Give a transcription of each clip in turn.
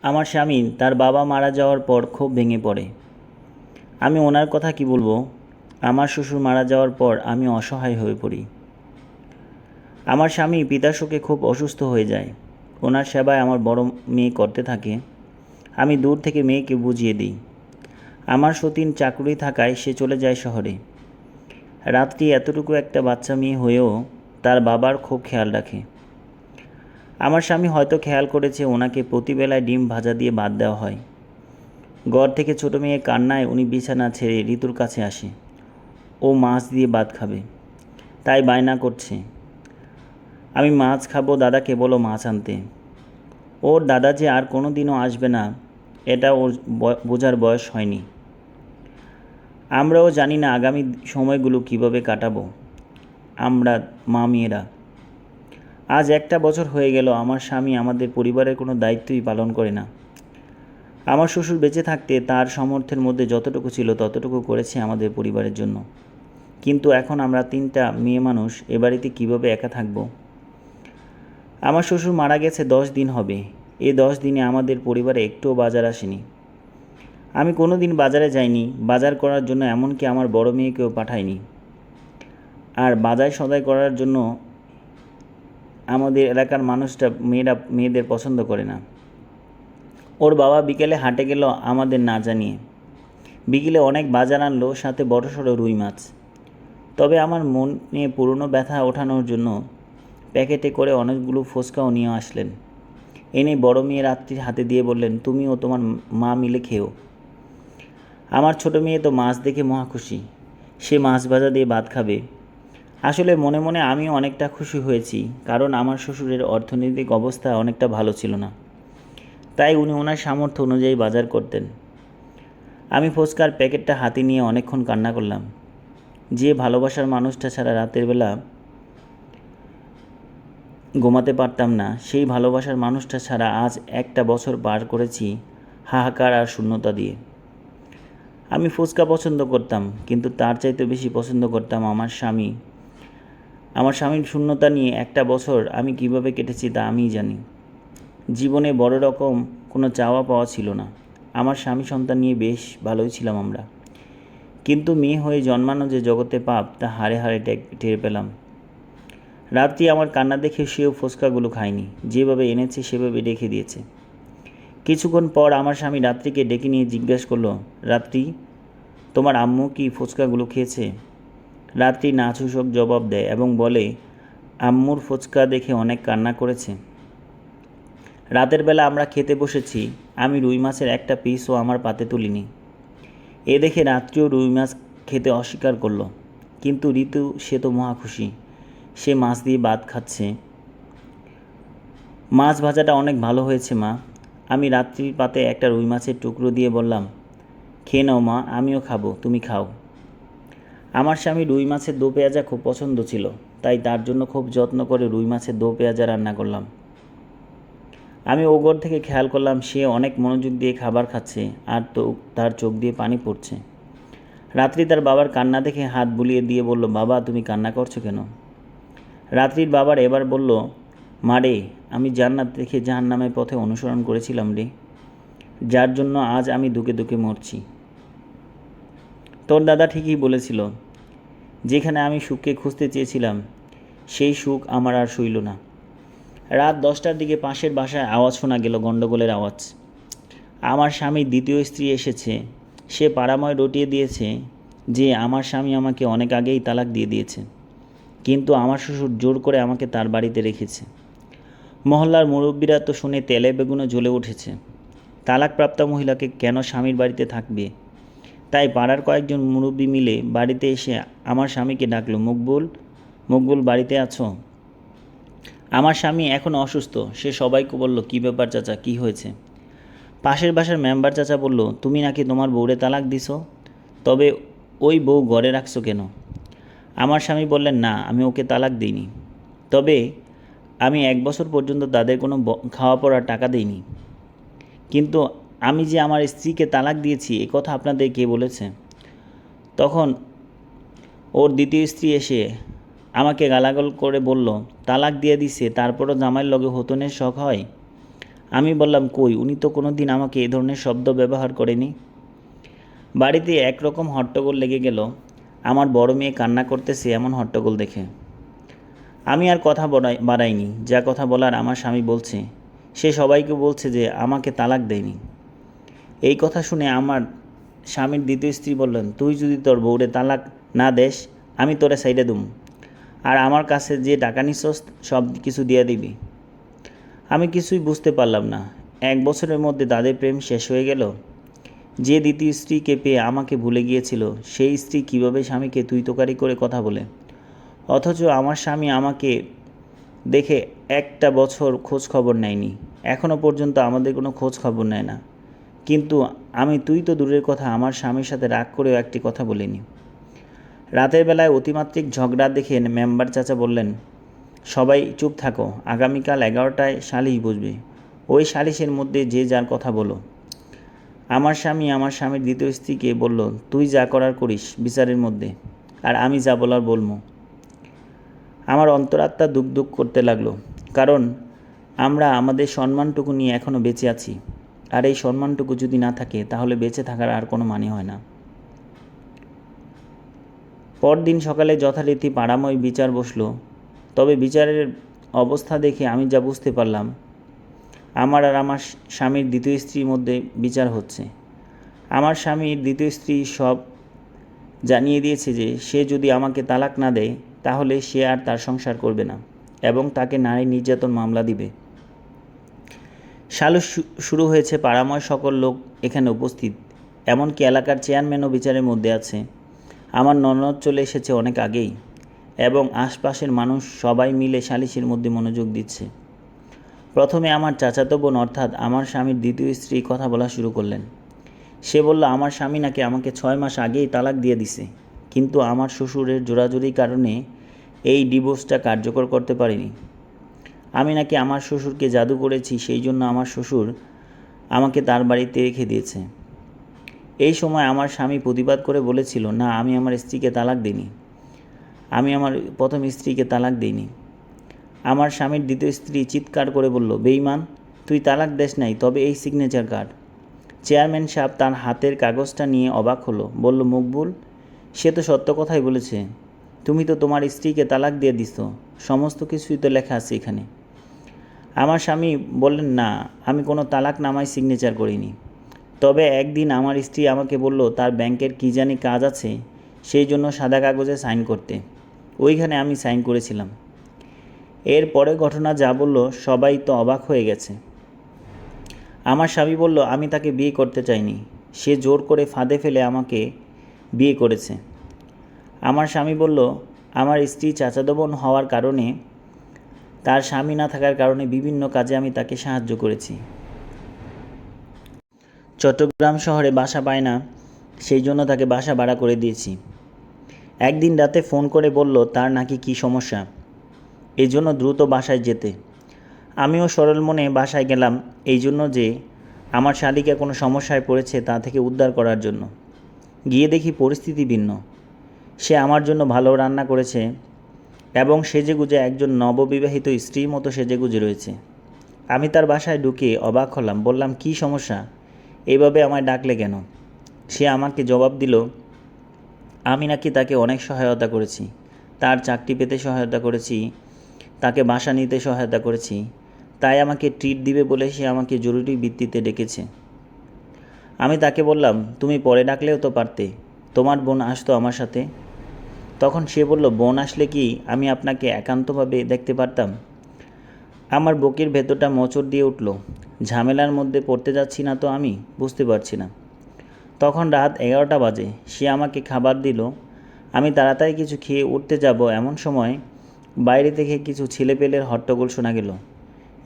আমার স্বামী তার বাবা মারা যাওয়ার পর খুব ভেঙে পড়ে। আমি ওনার কথা কি বলবো। আমার শ্বশুর মারা যাওয়ার পর আমি অসহায় হয়ে পড়ি। আমার স্বামী পিতাশোকে খুব অসুস্থ হয়ে যায়। ওনার সেবায় আমার বড় মেয়ে করতে থাকে। আমি দূর থেকে মেয়েকে বুঝিয়ে দিই। আমার সতীন চাকরি থাকায় সে চলে যায় শহরে। রাত্রি এতটুকু একটা বাচ্চা মেয়ে হয়েও তার বাবার খুব খেয়াল রাখে। আমার স্বামী হয়তো খেয়াল করেছে ওনাকে প্রতিবেলায় ডিম ভাজা দিয়ে ভাত দেওয়া হয়। ঘর থেকে ছোটো মেয়ে কান্নায় উনি বিছানা ছেড়ে ঋতুর কাছে আসে। ও মাছ দিয়ে ভাত খাবে, তাই বায়না করছে, আমি মাছ খাবো, দাদাকে বলো মাছ আনতে। ওর দাদা যে আর কোনো দিনও আসবে না এটা ওর বোঝার বয়স হয়নি। আমরাও জানি না আগামী সময়গুলো কিভাবে কাটাবো আমরা মা মেয়েরা। আজ একটা বছর হয়ে গেল আমার স্বামী আমাদের পরিবারের কোনো দায়িত্বই পালন করে না। আমার শ্বশুর বেঁচে থাকতে তার সামর্থ্যের মধ্যে যতটুকু ছিল ততটুকু করেছে আমাদের পরিবারের জন্য। কিন্তু এখন আমরা 3টা মেয়ে মানুষ এ বাড়িতে কীভাবে একা থাকব। আমার শ্বশুর মারা গেছে 10 দিন হবে। এই 10 দিনে আমাদের পরিবারে একটুও বাজার আসেনি। আমি কোনো দিন বাজারে যাইনি বাজার করার জন্য, এমনকি আমার বড় মেয়েকেও পাঠাইনি। আর বাজার সদাই করার জন্য আমাদের এলাকার মানুষটা মেয়েদের পছন্দ করে না। ওর বাবা বিকেলে হাটে গেল আমাদের না জানিয়ে। বিকেলে অনেক বাজার আনলো, সাথে বড়সড় রুই মাছ। তবে আমার মনে পুরনো ব্যথা ওঠানোর জন্য প্যাকেটে করে অনেকগুলো ফুচকাও নিয়ে আসলেন। এনে বড় মেয়ে রাত্রির হাতে দিয়ে বললেন, তুমি ও তোমার মা মিলে খেও। আমার ছোট মেয়ে তো মাছ দেখে মহা খুশি। সে মাছ ভাজা দিয়ে ভাত খাবে। আসলে মনে মনে আমিও অনেকটা খুশি হয়েছি, কারণ আমার শ্বশুরের অর্থনৈতিক অবস্থা অনেকটা ভালো ছিল না। তাই উনি ওনার সামর্থ্য অনুযায়ী বাজার করতেন। আমি ফুচকার প্যাকেটটা হাতে নিয়ে অনেকক্ষণ কান্না করলাম। যে ভালোবাসার মানুষটা ছাড়া রাতের বেলা ঘুমাতে পারতাম না, সেই ভালোবাসার মানুষটা ছাড়া আজ একটা বছর পার করেছি হাহাকার আর শূন্যতা দিয়ে। আমি ফুচকা পছন্দ করতাম, কিন্তু তার চাইতে বেশি পছন্দ করতাম আমার স্বামী। আমার স্বামীর শূন্যতা নিয়ে একটা বছর আমি কিভাবে কেটেছি তা আমিই জানি। জীবনে বড় রকম কোনো চাওয়া পাওয়া ছিল না। আমার স্বামী সন্তান নিয়ে বেশ ভালোই ছিলাম আমরা, কিন্তু মেয়ে হয়ে জন্মানো যে জগতে পাপ তা হাড়ে হাড়ে টের পেলাম। রাত্রি আমার কান্না দেখে সেও ফুচকাগুলো খায়নি, যেভাবে এনেছে সেভাবে রেখে দিয়েছে। কিছুক্ষণ পর আমার স্বামী রাত্রিকে ডেকে নিয়ে জিজ্ঞেস করলো, রাত্রি, তোমার আম্মু কি ফুচকাগুলো খেয়েছে? রাত্রি নাছুশক জবাব দেয় এবং বলে, আম্মুর ফুচকা দেখে অনেক কান্না করেছে। রাতের বেলা আমরা খেতে বসেছি, আমি রুই মাছের একটা পিসও আমার পাতে তুলিনি। এ দেখে রাত্রিও রুই মাছ খেতে অস্বীকার করলো। কিন্তু ঋতু, সে তো মহা খুশি। সে মাছ দিয়ে ভাত খাচ্ছে। মাছ ভাজাটা অনেক ভালো হয়েছে মা। আমি রাত্রির পাতে একটা রুই মাছের টুকরো দিয়ে বললাম, খেয়ে নাও মা, আমিও খাবো, তুমি খাও। আমার স্বামী রুই মাছের দো পেঁয়াজা খুব পছন্দ ছিল, তাই তার জন্য খুব যত্ন করে রুই মাছের দো পেঁয়াজা রান্না করলাম। আমি ওগর থেকে খেয়াল করলাম সে অনেক মনোযোগ দিয়ে খাবার খাচ্ছে, আর তো তার চোখ দিয়ে পানি পড়ছে। রাত্রি তার বাবার কান্না দেখে হাত বুলিয়ে দিয়ে বলল, বাবা তুমি কান্না করছো কেন? রাত্রির বাবার এবার বলল, মা রে, আমি জান্নাত দেখে জাহান্নামের পথে অনুসরণ করেছিলাম রে, যার জন্য আজ আমি দুকে দুকে মরছি। তোর দাদা ঠিকই বলেছিল, যেখানে আমি সুখকে খুঁজতে চেয়েছিলাম সেই সুখ আমার আর সইল না। রাত 10টার দিকে পাশের বাসায় আওয়াজ শোনা গেল, গণ্ডগোলের আওয়াজ। আমার স্বামীর দ্বিতীয় স্ত্রী এসেছে। সে পাড়াময় রটিয়ে দিয়েছে যে আমার স্বামী আমাকে অনেক আগেই তালাক দিয়ে দিয়েছে, কিন্তু আমার শ্বশুর জোর করে আমাকে তার বাড়িতে রেখেছে। মহল্লার মুরব্বীরা তো শুনে তেলে বেগুনে জ্বলে উঠেছে। তালাকপ্রাপ্তা মহিলাকে কেন স্বামীর বাড়িতে থাকবে? তাই পাড়ার কয়েকজন মুরব্বী মিলে বাড়িতে এসে আমার স্বামীকে ডাকলো, মকবুল, মকবুল বাড়িতে আছো? আমার স্বামী এখন অসুস্থ। সে সবাইকে বলল, কী ব্যাপার চাচা, কী হয়েছে? পাশের বাসার মেম্বার চাচা বলল, তুমি নাকি তোমার বউরে তালাক দিছো, তবে ওই বউ ঘরে রাখছো কেন? আমার স্বামী বললেন, না, আমি ওকে তালাক দিইনি, তবে আমি 1 বছর পর্যন্ত তাদের কোনো খাওয়া পড়ার টাকা দিইনি। কিন্তু আমি যে আমার স্ত্রীকে তালাক দিয়েছি এ কথা আপনাদের কে বলেছে? তখন ওর দ্বিতীয় স্ত্রী এসে আমাকে গালাগাল করে বলল, তালাক দিয়ে দিছে, তারপরও জামাইয়ের লগে হতনের শখ হয়? আমি বললাম, কই, উনি তো কোনো দিন আমাকে এ ধরনের শব্দ ব্যবহার করেনি। বাড়িতে একরকম হট্টগোল লেগে গেল। আমার বড় মেয়ে কান্না করতেছে এমন হট্টগোল দেখে। আমি আর কথা বাড়াইনি। যা কথা বলার আমার স্বামী বলছে। সে সবাইকে বলছে যে আমাকে তালাক দেয়নি। এই কথা শুনে আমার স্বামীর দ্বিতীয় স্ত্রী বললেন, তুই যদি তোর বউরে তালাক না দেস, আমি তোরে সাইডে দুম, আর আমার কাছে যে টাকা নিছস সব কিছু দিয়ে দিবি। আমি কিছুই বুঝতে পারলাম না। 1 বছরের মধ্যে তাদের প্রেম শেষ হয়ে গেল। যে দ্বিতীয় স্ত্রীকে পেয়ে আমাকে ভুলে গিয়েছিল, সেই স্ত্রী কীভাবে স্বামীকে তুই তোকারি করে কথা বলে, অথচ আমার স্বামী আমাকে দেখে একটা বছর খোঁজ খবর নেয়নি। এখনও পর্যন্ত আমাদের কোনো খোঁজ খবর নেয় না। কিন্তু আমি তুই তো দূরের কথা, আমার স্বামীর সাথে রাগ করেও একটি কথা বলিনি। রাতের বেলায় অতিমাত্রিক ঝগড়া দেখে মেম্বার চাচা বললেন, সবাই চুপ থাকো, আগামীকাল 11টায় সালিশ বসবে। ওই সালিশের মধ্যে যে যার কথা বলো। আমার স্বামী আমার স্বামীর দ্বিতীয় স্ত্রীকে বলল, তুই যা করার করিস বিচারের মধ্যে, আর আমি যা বলার বলবো। আমার অন্তরাত্মা দুক দুক করতে লাগলো, কারণ আমরা আমাদের সম্মানটুকু নিয়ে এখনও বেঁচে আছি, আর এই সম্মানটুকু যদি না থাকে তাহলে বেঁচে থাকার আর কোনো মানে হয় না। পরদিন সকালে যথারীতি পাড়াময় বিচার বসলো। তবে বিচারের অবস্থা দেখে আমি যা বুঝতে পারলাম, আমার আর আমার স্বামীর দ্বিতীয় স্ত্রীর মধ্যে বিচার হচ্ছে। আমার স্বামীর দ্বিতীয় স্ত্রী সব জানিয়ে দিয়েছে যে সে যদি আমাকে তালাক না দেয় তাহলে সে আর তার সংসার করবে না এবং তাকে নারী নির্যাতন মামলা দিবে। সালিশ শুরু হয়েছে। পাড়াময় সকল লোক এখানে উপস্থিত, এমনকি এলাকার চেয়ারম্যানও বিচারের মধ্যে আছে। আমার ননদ চলে এসেছে অনেক আগেই এবং আশপাশের মানুষ সবাই মিলে সালিশের মধ্যে মনোযোগ দিচ্ছে। প্রথমে আমার চাচাতো বোন অর্থাৎ আমার স্বামীর দ্বিতীয় স্ত্রী কথা বলা শুরু করলেন। সে বলল, আমার স্বামী নাকি আমাকে 6 মাস আগেই তালাক দিয়ে দিছে, কিন্তু আমার শ্বশুরের জোরাজুরির কারণে এই ডিভোর্সটা কার্যকর করতে পারিনি। আমি নাকি আমার শ্বশুরকে জাদু করেছি, সেই জন্য আমার শ্বশুর আমাকে তার বাড়িতে রেখে দিয়েছে। এই সময় আমার স্বামী প্রতিবাদ করে বলেছিল, না, আমি আমার স্ত্রীকে তালাক দিইনি, আমি আমার প্রথম স্ত্রীকে তালাক দিইনি। আমার স্বামীর দ্বিতীয় স্ত্রী চিৎকার করে বলল, বেঈমান, তুই তালাক দেস নাই, তবে এই সিগনেচার কার্ড। চেয়ারম্যান সাহেব তার হাতের কাগজটা নিয়ে অবাক হলো, বলল, মকবুল, সে তো সত্য কথাই বলেছে। তুমি তো তোমার স্ত্রীকে তালাক দিয়ে দিছো, সমস্ত কিছুই তো লেখা আছে এখানে। আমার স্বামী বললেন, না, আমি কোনো তালাকনামায় সিগনেচার করিনি। তবে একদিন আমার স্ত্রী আমাকে বলল তার ব্যাংকের কী জানি কাজ আছে, সেই জন্য সাদা কাগজে সাইন করতে। ওইখানে আমি সাইন করেছিলাম। এর পরে ঘটনা যা বলল সবাই তো অবাক হয়ে গেছে। আমার স্বামী বলল, আমি তাকে বিয়ে করতে চাইনি, সে জোর করে ফাঁদে ফেলে আমাকে বিয়ে করেছে। আমার স্বামী বলল, আমার স্ত্রী চাচাতো বোন হওয়ার কারণে, তার স্বামী না থাকার কারণে বিভিন্ন কাজে আমি তাকে সাহায্য করেছি। চট্টগ্রাম শহরে বাসা পায় না, সেই জন্য তাকে বাসা ভাড়া করে দিয়েছি। একদিন রাতে ফোন করে বলল তার নাকি কী সমস্যা, এই জন্য দ্রুত বাসায় যেতে। আমিও সরল মনে বাসায় গেলাম, এই জন্য যে আমার শালিকা কোনো সমস্যায় পড়েছে তা থেকে উদ্ধার করার জন্য। গিয়ে দেখি পরিস্থিতি ভিন্ন। সে আমার জন্য ভালো রান্না করেছে এবং সেজেগুজে একজন নববিবাহিত স্ত্রীর মতো সেজেগুজে রয়েছে। আমি তার বাসায় ঢুকে অবাক হলাম, বললাম, কী সমস্যা, এইভাবে আমায় ডাকলে কেন? সে আমাকে জবাব দিল, আমি নাকি তাকে অনেক সহায়তা করেছি, তার চাকরি পেতে সহায়তা করেছি, তাকে বাসা নিতে সহায়তা করেছি, তাই আমাকে ট্রিট দিবে বলে সে আমাকে জরুরি ভিত্তিতে ডেকেছে। আমি তাকে বললাম, তুমি পরে ডাকলেও তো পারতে, তোমার বোন আসতো আমার সাথে। তখন সে বলল, বোন আসলে কি আমি আপনাকে একান্তভাবে দেখতে পারতাম? আমার বুকের ভেতরটা মোচড় দিয়ে উঠল। ঝামেলার মধ্যে পড়তে যাচ্ছি না তো আমি, বুঝতে পারছি না। তখন রাত 11টা বাজে। সে আমাকে খাবার দিল। আমি তাড়াতাড়ি কিছু খেয়ে উঠতে যাব, এমন সময় বাইরে থেকে কিছু ছেলেপেলের হট্টগোল শোনা গেল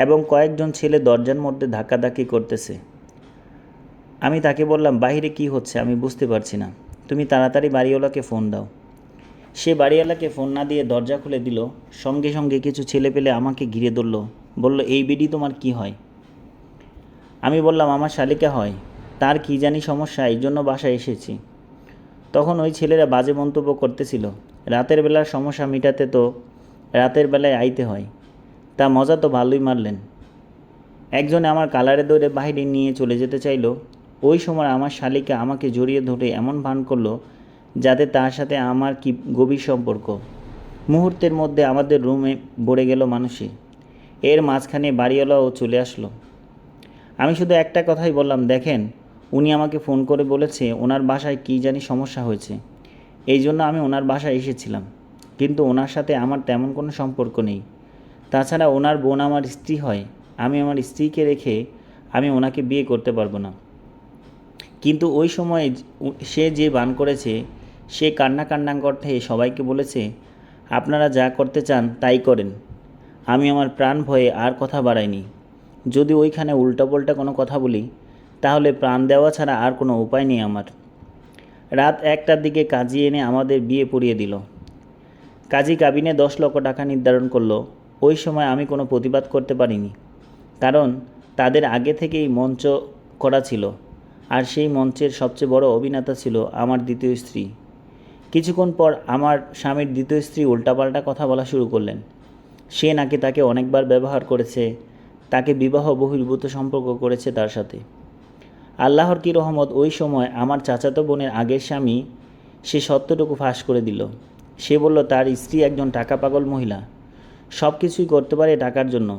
এবং কয়েকজন ছেলে দরজার মধ্যে ধাক্কাধাক্কি করতেছে। আমি তাকে বললাম, বাইরে কি হচ্ছে আমি বুঝতে পারছি না, তুমি তাড়াতাড়ি বাড়িওয়ালাকে ফোন দাও। সে বাড়িওয়ালাকে ফোন না দিয়ে দরজা খুলে দিল। সঙ্গে সঙ্গে কিছু ছেলেপেলে আমাকে ঘিরে ধরল, বলল, এই বেডি তোমার কি হয়? আমি বললাম, আমার শালিকা হয়, তার কী জানি সমস্যা, এই জন্য বাসায় এসেছি। তখন ওই ছেলেরা বাজে মন্তব্য করতেছিল, রাতের বেলার সমস্যা মিটাতে তো রাতের বেলায় আইতে হয়। তা মজা তো ভালোই মারলেন। একজনে আমার কালারে ধরে বাইরে নিয়ে চলে যেতে চাইল। ওই সময় আমার শালিকা আমাকে জড়িয়ে ধরে এমন ভান করলো যাতে তার সাথে আমার কি গভীর সম্পর্ক। মুহূর্তের মধ্যে আমাদের রুমে ভরে গেল মানুষে। এর মাঝখানে বাড়িওয়ালাও চলে আসলো। আমি শুধু একটা কথাই বললাম, দেখেন, উনি আমাকে ফোন করে বলেছে ওনার বাসায় কী জানি সমস্যা হয়েছে, এই জন্য আমি ওনার বাসায় এসেছিলাম। কিন্তু ওনার সাথে আমার তেমন কোনো সম্পর্ক নেই। তাছাড়া ওনার বোন আমার স্ত্রী হয়। আমি আমার স্ত্রীকে রেখে আমি ওনাকে বিয়ে করতে পারবো না। কিন্তু ওই সময়ে সে যে বান করেছে, সে কান্না করতে সবাইকে বলেছে, আপনারা যা করতে চান তাই করেন। আমি আমার প্রাণ ভয়ে আর কথা বাড়াইনি। যদি ওইখানে উল্টাপাল্টা কোনো কথা বলি তাহলে প্রাণ দেওয়া ছাড়া আর কোনো উপায় নেই আমার। রাত 1টার দিকে কাজী এনে আমাদের বিয়ে পড়িয়ে দিল। কাজী কাবিনে 10 লক্ষ টাকা নির্ধারণ করলো। ওই সময় আমি কোনো প্রতিবাদ করতে পারিনি, কারণ তাদের আগে থেকেই মঞ্চ করা ছিল, আর সেই মঞ্চের সবচেয়ে বড় অভিনেতা ছিল আমার দ্বিতীয় স্ত্রী। কিছুক্ষণ পর আমার স্বামীর দ্বিতীয় স্ত্রী উল্টাপাল্টা কথা বলা শুরু করলেন। সে নাকি তাকে অনেকবার ব্যবহার করেছে, তাকে বিবাহ বহির্ভূত সম্পর্ক করেছে তার সাথে। আল্লাহর কি রহমত, ওই সময় আমার চাচাতো বোনের আগের স্বামী সে সত্যটুকু ফাঁস করে দিল। সে বলল তার স্ত্রী একজন টাকা পাগল মহিলা, সব কিছুই করতে পারে টাকার জন্য,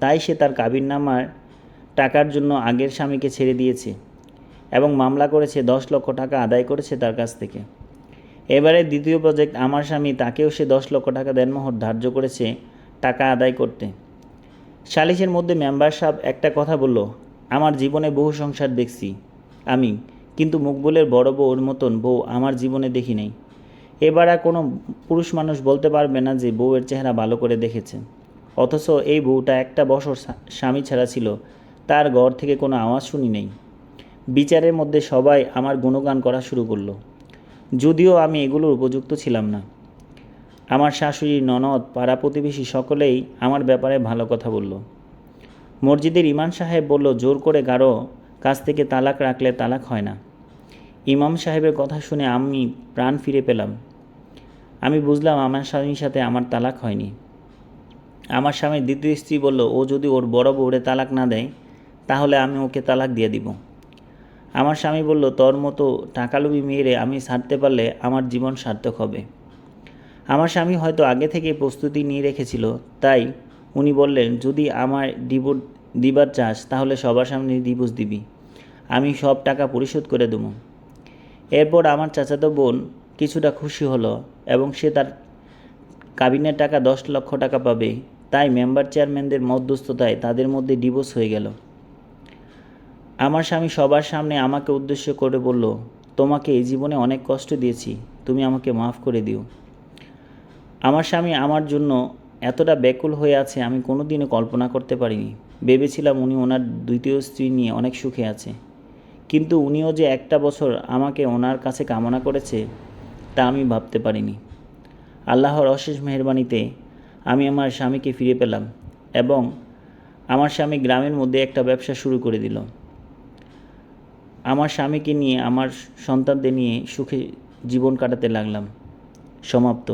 তাই সে তার কাবিননামার টাকার জন্য আগের স্বামীকে ছেড়ে দিয়েছে এবং মামলা করেছে, 10 লক্ষ টাকা আদায় করেছে তার কাছ থেকে। এবারে দ্বিতীয় প্রজেক্ট, আমার স্বামী, তাকেও সে 10 লক্ষ টাকা দেনমোহর ধার্য করেছে টাকা আদায় করতে। সালিশের মধ্যে মেম্বার সাহেব একটা কথা বলল, আমার জীবনে বহু সংসার দেখছি আমি, কিন্তু মকবুলের বড় বউর মতন বউ আমার জীবনে দেখি নাই। এবার আর কোনো পুরুষ মানুষ বলতে পারবে না যে বউয়ের চেহারা ভালো করে দেখেছে। অথচ এই বউটা একটা বছর স্বামী ছাড়া ছিল, তার ঘর থেকে কোনো আওয়াজ শুনি নেই। বিচারের মধ্যে সবাই আমার গুণগান করা শুরু করলো, যদিও আমি এগুলোর উপযুক্ত ছিলাম না। আমার শাশুড়ি, ননদ, পাড়া প্রতিবেশী সকলেই আমার ব্যাপারে ভালো কথা বলল। মসজিদের ইমাম সাহেব বলল, জোর করে কারো কাছ থেকে তালাক রাখলে তালাক হয় না। ইমাম সাহেবের কথা শুনে আমি প্রাণ ফিরে পেলাম। আমি বুঝলাম আমার স্বামীর সাথে আমার তালাক হয়নি। আমার স্বামীর দ্বিতীয় স্ত্রী বলল, ও যদি ওর বড় বউরে তালাক না দেয় তাহলে আমি ওকে তালাক দিয়ে দিব। আমার স্বামী বলল, তোর মতো টাকালোভী মেয়েরে আমি ছাড়তে পারলে আমার জীবন সার্থক হবে। আমার স্বামী হয়তো আগে থেকে প্রস্তুতি নিয়ে রেখেছিল, তাই উনি বললেন, যদি আমার ডিভোর্স দিবার চাস তাহলে সবার সামনে ডিভোর্স দিবি, আমি সব টাকা পরিশোধ করে দেবো। এরপর আমার চাচাতো বোন কিছুটা খুশি হলো এবং সে তার কাবিনের টাকা 10 লক্ষ টাকা পাবে। তাই মেম্বার চেয়ারম্যানদের মধ্যস্থতায় তাদের মধ্যে ডিভোর্স হয়ে গেল। আমার স্বামী সবার সামনে আমাকে উদ্দেশ্য করে বলল, তোমাকে এই জীবনে অনেক কষ্ট দিয়েছি, তুমি আমাকে মাফ করে দিও। আমার স্বামী আমার জন্য এতটা ব্যাকুল হয়ে আছে আমি কোনোদিনও কল্পনা করতে পারিনি। ভেবেছিলাম উনি ওনার দ্বিতীয় স্ত্রী নিয়ে অনেক সুখে আছে, কিন্তু উনিও যে একটা বছর আমাকে ওনার কাছে কামনা করেছে তা আমি ভাবতে পারিনি। আল্লাহর অশেষ মেহেরবানিতে আমি আমার স্বামীকে ফিরে পেলাম এবং আমার স্বামী গ্রামের মধ্যে একটা ব্যবসা শুরু করে দিল। আমার স্বামীকে নিয়ে, আমার সন্তানদের নিয়ে সুখে জীবন কাটাতে লাগলাম। সমাপ্ত।